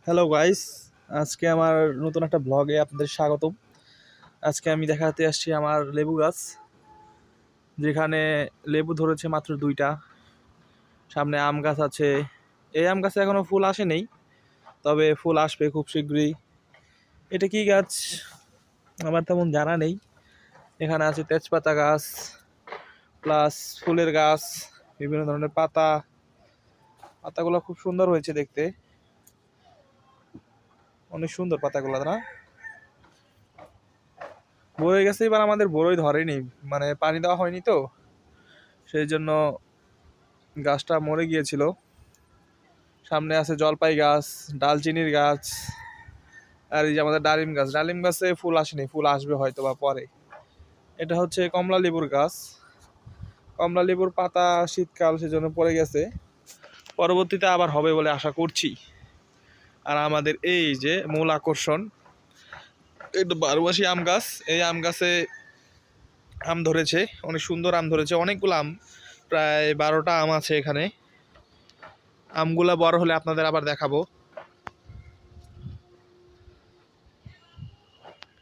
Hello guys, আজকে আমার নতুন একটা ব্লগে আপনাদের স্বাগতম। আজকে আমি দেখাতে আসছি আমার লেবু গাছ, যেখানে লেবু ধরেছে মাত্র 2টা। সামনে আম গাছ আছে। এই আম গাছে এখনো ফুল আসেনি, তবে ফুল আসবে খুব শীঘ্রই। এটা কি গাছ আমার তেমন জানা নেই। এখানে আছে তেজপাতা গাছ, প্লাস ফুলের গাছ, বিভিন্ন ধরনের পাতাগুলো খুব সুন্দর হয়েছে দেখতে। অনেক সুন্দর পাতাগুলো না, বয়ে গেছে। এবার আমাদের বড়ই ধরেনি, মানে পানি দেওয়া হয়নি তো, সেই জন্য গাছটা মরে গিয়েছিল। সামনে আছে জলপাই গাছ, ডালচিনির গাছ, আর এই যে আমাদের ডালিম গাছে ফুল আসেনি, ফুল আসবে হয়তো বা পরে। এটা হচ্ছে কমলা লেবুর গাছ। কমলা লেবুর পাতা শীতকাল সেজন্য পড়ে গেছে, পরবর্তীতে আবার হবে বলে আশা করছি। আর আমাদের এই যে মূল আকর্ষণ, এটা বারোমাসি আম গাছ। এই আম গাছে আম ধরেছে, অনেক সুন্দর আম ধরেছে, অনেকগুলো আম, প্রায় 12টা আম আছে এখানে। আমগুলা বড় হলে আপনাদের আবার দেখাবো।